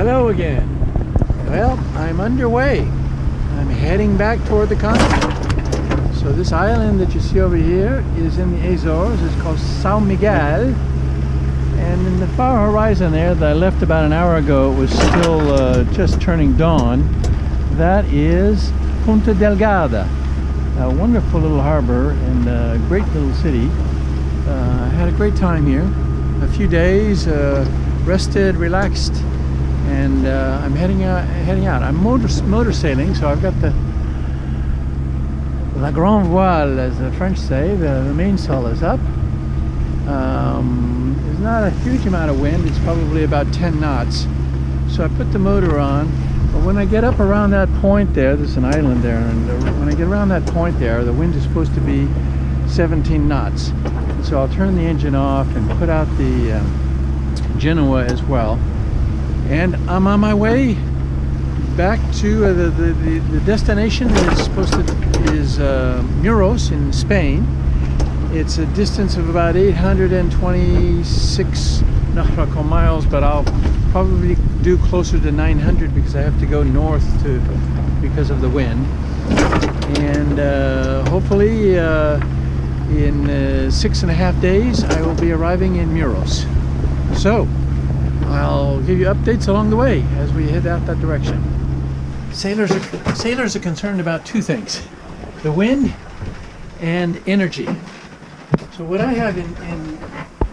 Hello again. Well, I'm underway. I'm heading back toward the continent. So this island that you see over here is in the Azores. It's called São Miguel. And in the far horizon there that I left about an hour ago, it was still just turning dawn. That is Punta Delgada, a wonderful little harbor and a great little city. I had a great time here. A few days, rested, relaxed, and I'm heading out. I'm motor sailing, so I've got the La Grande Voile, as the French say. The mainsail is up. There's not a huge amount of wind. It's probably about 10 knots. So I put the motor on. But when I get up around that point there, there's an island there, and when I get around that point there, the wind is supposed to be 17 knots. And so I'll turn the engine off and put out the Genoa as well. And I'm on my way back to the destination is Muros in Spain. It's a distance of about 826 nautical miles, but I'll probably do closer to 900 because I have to go north because of the wind. And hopefully in 6.5 days I will be arriving in Muros. So I'll give you updates along the way as we head out that direction. Sailors are concerned about two things: the wind and energy. So what I have in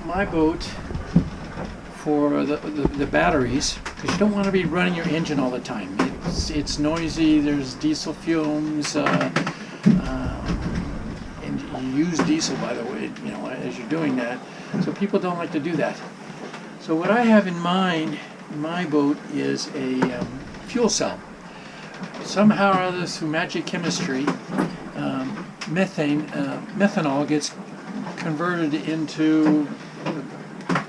my boat for the batteries, because you don't want to be running your engine all the time. It's noisy. There's diesel fumes, and you use diesel, by the way, as you're doing that. So people don't like to do that. So what I have in mind in my boat is a fuel cell. Somehow or other, through magic chemistry, methanol gets converted into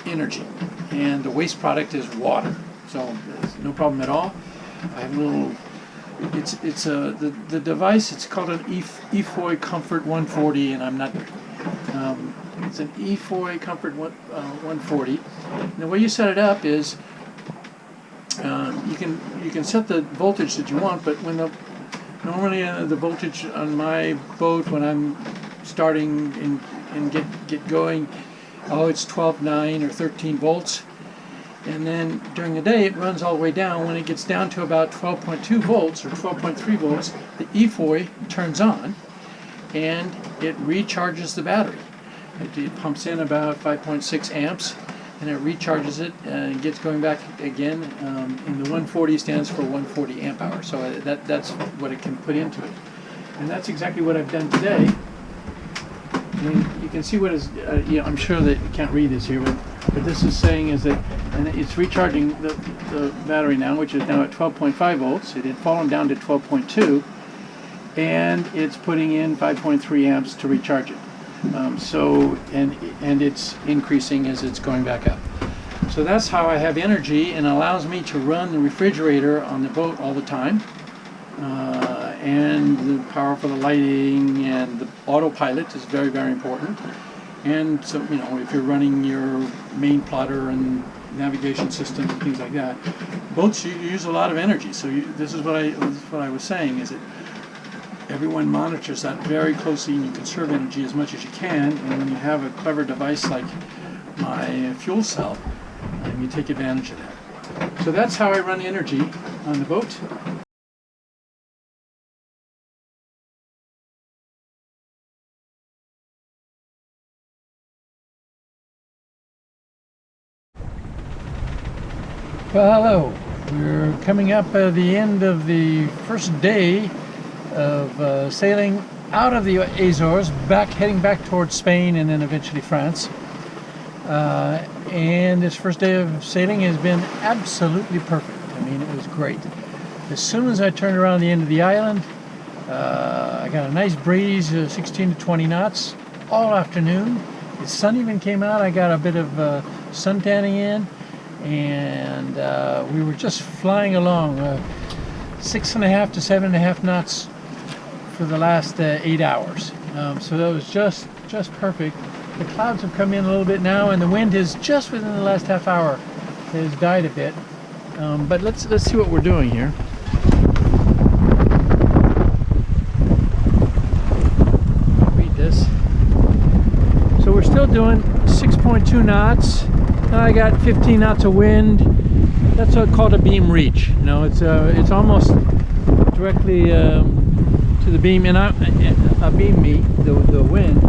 energy, and the waste product is water. So there's no problem at all. I have a little. The device. It's called an EFOY Comfort 140, and I'm not. It's an EFOY Comfort 140. And the way you set it up is you can set the voltage that you want, but normally the voltage on my boat when I'm starting and get going, it's 12.9 or 13 volts, and then during the day it runs all the way down. When it gets down to about 12.2 volts or 12.3 volts, the EFOY turns on and it recharges the battery. It pumps in about 5.6 amps and it recharges it and gets going back again. And the 140 stands for 140 amp hours, so that's what it can put into it. And that's exactly what I've done today. And you can see what is, I'm sure that you can't read this here, but this is saying is that, and it's recharging the battery now, which is now at 12.5 volts. It had fallen down to 12.2, and it's putting in 5.3 amps to recharge it. And it's increasing as it's going back up. So that's how I have energy, and allows me to run the refrigerator on the boat all the time. And the power for the lighting and the autopilot is very, very important. And so, if you're running your main plotter and navigation system and things like that, boats use a lot of energy. So this is what I was saying, is that everyone monitors that very closely, and you conserve energy as much as you can. And when you have a clever device like my fuel cell, you take advantage of that. So that's how I run energy on the boat. Well, hello. We're coming up at the end of the first day of sailing out of the Azores, heading back towards Spain and then eventually France. And this first day of sailing has been absolutely perfect. I mean, it was great. As soon as I turned around the end of the island, I got a nice breeze, 16 to 20 knots all afternoon. The sun even came out. I got a bit of sun tanning in. And we were just flying along, 6.5 to 7.5 knots for the last 8 hours. So that was just perfect. The clouds have come in a little bit now, and the wind has just within the last half hour has died a bit. But let's see what we're doing here. Read this. So we're still doing 6.2 knots. Now I got 15 knots of wind. That's called a beam reach. You know, it's almost directly to the beam, and a beam me the wind.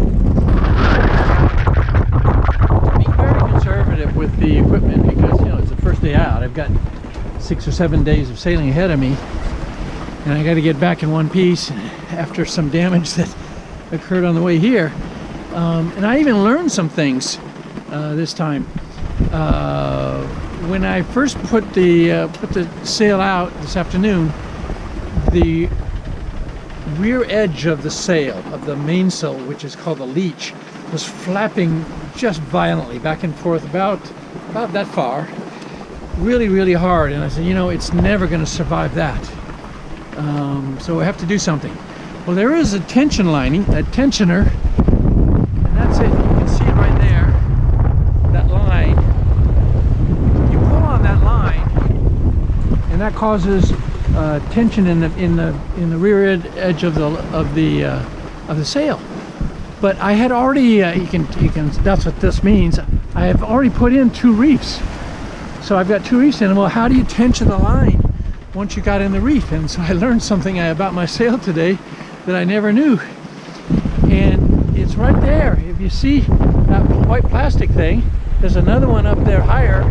Being very conservative with the equipment because, you know, it's the first day out. I've got 6 or 7 days of sailing ahead of me, and I got to get back in one piece after some damage that occurred on the way here. And I even learned some things this time. When I first put the sail out this afternoon, the rear edge of the sail, of the mainsail, which is called the Leech, was flapping just violently back and forth about that far, really hard. And I said, you know, it's never going to survive that. So I have to do something. Well, there is a tension lining, a tensioner, and that's it. You can see it right there, that line. You pull on that line, and that causes tension in the rear edge of the sail. But I had already you can that's what this means. I have already put in 2 reefs, so I've got 2 reefs in. Well, how do you tension the line once you got in the reef? And so I learned something about my sail today that I never knew, and it's right there. If you see that white plastic thing, there's another one up there higher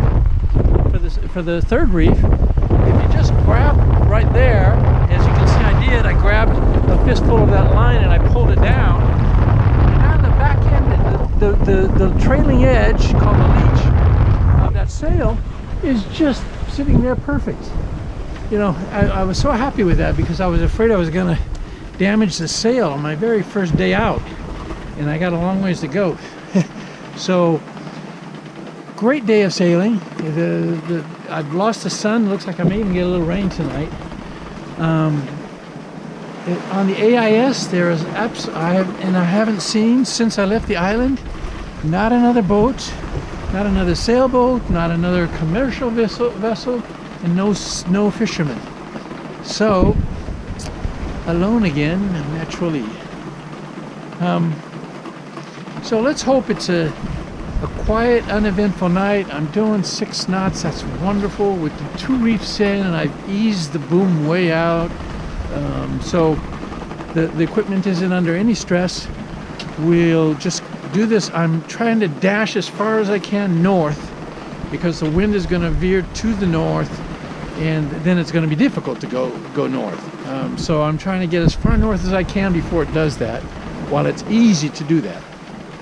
for the 3rd reef. If you just grab right there, as you can see I did, I grabbed a fistful of that line and I pulled it down. And on the back end, the trailing edge, called the Leech, of that sail is just sitting there perfect. You know, I was so happy with that because I was afraid I was going to damage the sail on my very first day out, and I got a long ways to go. So, great day of sailing. I've lost the sun. Looks like I may even get a little rain tonight. On the AIS, there is I haven't seen since I left the island, not another boat, not another sailboat, not another commercial vessel, and no fishermen. So, alone again, naturally. So let's hope it's a quiet, uneventful night. I'm doing 6 knots. That's wonderful with the 2 reefs in, and I've eased the boom way out. So the equipment isn't under any stress. We'll just do this. I'm trying to dash as far as I can north because the wind is going to veer to the north, and then it's going to be difficult to go north. So I'm trying to get as far north as I can before it does that, while it's easy to do that.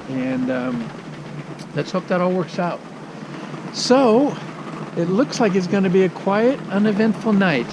And let's hope that all works out. So it looks like it's going to be a quiet, uneventful night.